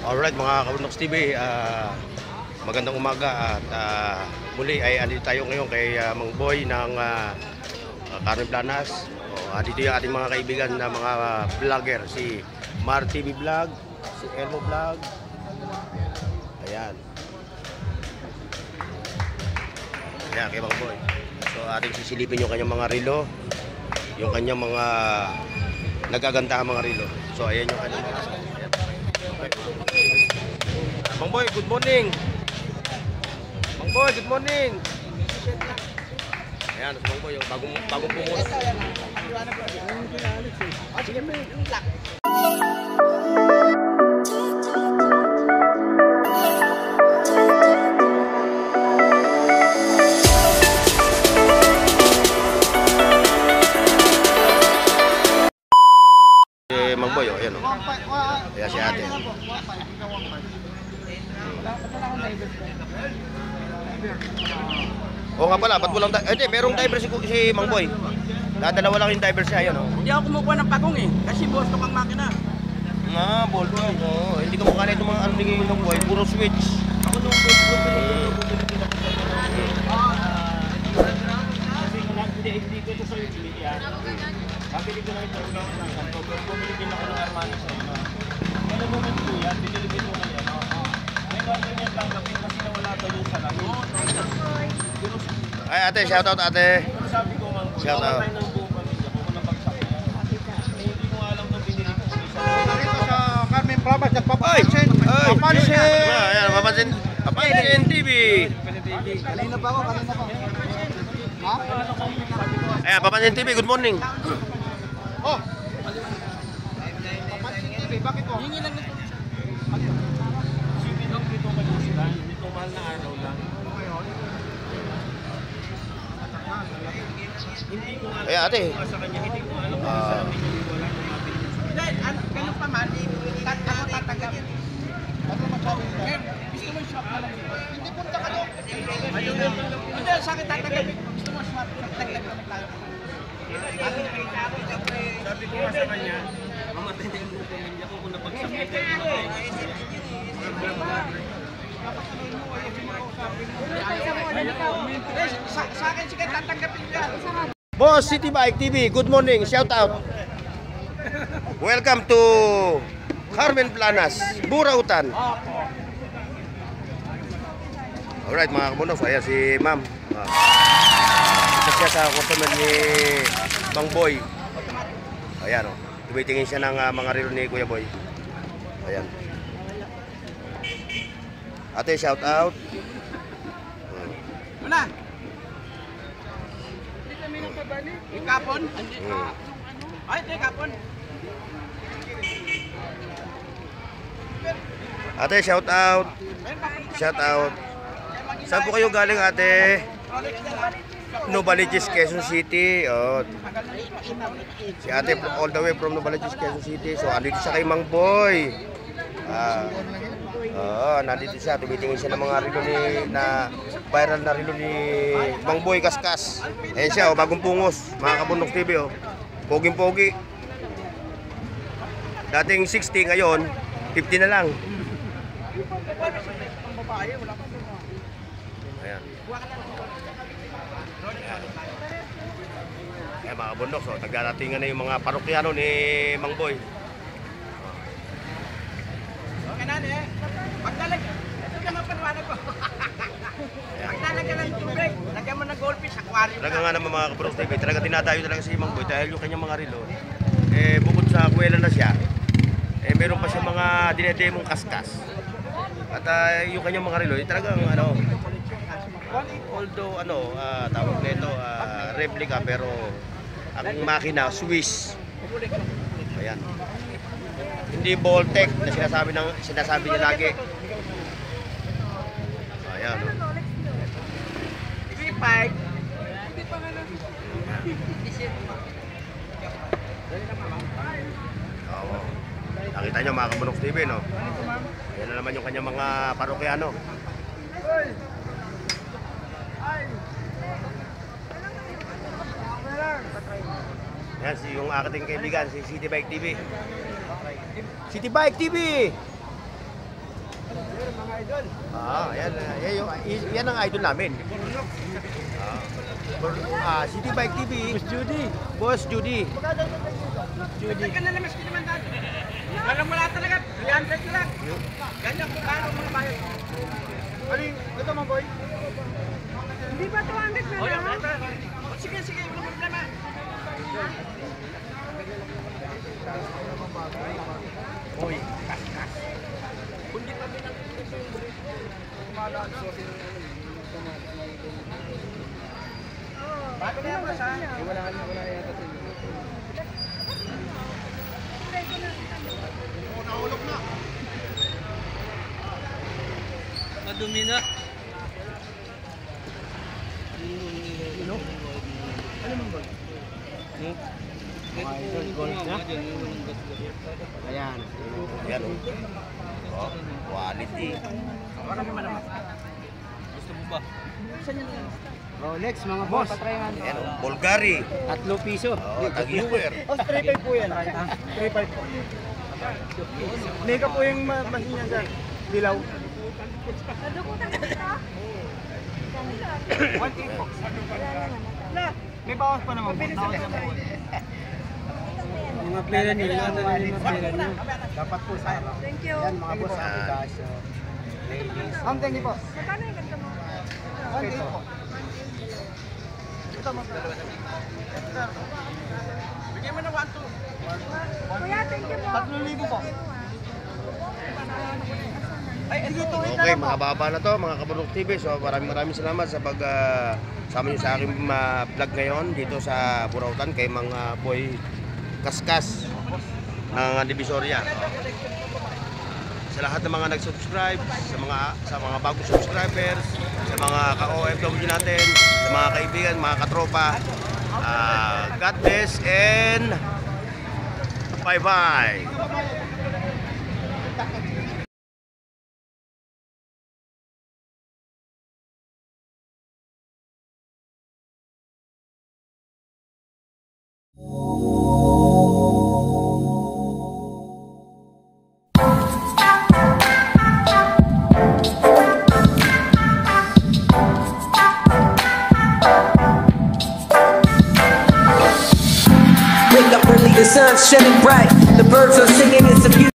Alright mga Kabundoks TV, magandang umaga at muli ay andito tayo ngayon kay Mang Boy ng Carmen Planas. Dito yung ating mga kaibigan na mga vlogger, si Mar TV Vlog, si Elmo Vlog. Ayan. Ayan kay Mang Boy. So ating sisilipin yung kanyang mga relo, yung kanyang mga nagagandahan mga relo. So ayan yung kanyang mga Mang Boy, good morning. Mang Boy, good morning. Ayan, si Mang Boy, yung bagong pumunta. Mang Boy, ayan o. Ayan si ate. Oo nga pala, ba't walang diver? Merong diver si Mang Boy. Dadalawa lang yung diver siya, yan o. Hindi ako kumukuha ng pagong eh, kasi boss ko pang makina. Nga, ball ko. Hindi ka mukha na itong mga ano ni Mang Boy, puro switch. Ako nung boss ko, hindi ko ito sa'yo bili yan. Kapili ko na ito, bumili din ako ng Armani sa ino. Kaya naman ito yan, binilibin mo na yan. May ganyan lang kapit kasi nawala tayo yung salamin. Ay ate, shoutout ate. Sabi ko man, shoutout. tayo ng buong pamilya, kung ng bagsak yan. Hindi ko alam na binili ko. Narito sa Carmen Planas, nagpapansin. Ayan, papansin TV. Kanina pa ako. Ha? Ayan, papansin TV, good morning. Oh! Papansin TV, bakit po? Hingi lang nito. Sipin lang dito kayo sila, dito mahal na araw lang. Hindi ko alam. Ayan ate. Sa kanya, hindi ko alam kung saan wala nang mabili. Hindi, ganun pa man, ako tatanggapin. Ano masabi nila? Gusto mo shop na lang dito? Hindi punta ka doon. Hindi, sa akin tatanggapin. Gusto mo swap, tagtaglag naman tayo. Sabi ko nga sa kanya, mamatay na yung pamilya ko kung napagsakit. Sa akin sige tatanggapin ka. Boss City Bike TV, good morning, shoutout. Welcome to Carmen Planas, Burautan. Alright mga Kabundoks, ayan si ma'am. Isa siya sa customer ni Mang Boy. Ayan o, tumitingin siya ng mga relo ni Kuya Boy. Ayan. Ate, shoutout. Mana? Ikapon? Ay, ito ikapon. Ate, shoutout. Shoutout. Saan po kayo galing ate? Novaliches, Quezon City. Oh. Si ate all the way from Novaliches, Quezon City. So, andito siya kay Mang Boy. Nandito siya. Tumitingin siya ng mga relo na viral na relo ni Mang Boy Kaskas. Ayan siya, bagong pungos. Mga Kabundoks TV, poging-pogi. Dating 60, ngayon 50 na lang. Ayan. Ayan mga Kabundoks, nagdaratingan na yung mga parokyano ni Mang Boy. Okay na eh. Pagdalag, ito ka mapanwanan ko. Pagdalag ka ng tubig, lagyan mo ng goldfish, aquarium. Talaga nga naman mga Kabundoks TV, talaga tinatayo talaga si Mang Boy dahil yung kanyang mga relo, bukod sa kuwela na siya, meron pa siya mga dinedemong kaskas. At yung kanyang mga relo, talagang although tawag nito replica pero ang makina Swiss. Ayan. Hindi Voltec na sinasabi niya lagi. Ayan. TV5. Nakita nyo mga Kabundoks TV, no? Yan na naman yung kanyang mga parokyano. Yan yung aking kaibigan, si City Bike TV. City Bike TV! Yan ang idol namin. City Bike TV. Boss Judy. Ka na naman naman dati. Walang wala talaga. 300 lang. Ganyan kung kano mga bayad. Aling, ito mga boy. Hindi ba 200 na lang? Sige, sige. Walang problema. Boy. Kundi kami ng bakit na yan, boss, ha? Wala yata sa inyo. Nahulog na. Madumi na. Ayan. Ayan. Oh, quality. Gusto mo ba? Rolex mga boss. Ayan, Bulgari. 3 piso. Oh, Tag-Heuer. 3.5 po yan. 3.5 po. Mega po yung machine niya dyan. Dilaw. Nadukutan ko dito? 1.8 po. May bawas pa naman. Mga pera nyo. Dapat po sa harap. Thank you. Yan mga boss. Ladies. Thank you po. Magkano yung ganda mo? 1.8 po. Ito mo. Bigyan mo na 1-2. Kuya, thank you po. 3,000 po. Ay, dito Okay, mahaba na to mga Kabunok TV. So maraming salamat sa pag sama niyo sa aking vlog ngayon dito sa Burautan kay mga boy Kaskas ng Divisoria. Sa lahat ng mga nag-subscribe, sa mga bagong subscribers, sa mga ka-OFW natin, sa mga kaibigan, mga katropa. God bless and bye-bye. Wake up early, the sun's shining bright. The birds are singing, it's a beautiful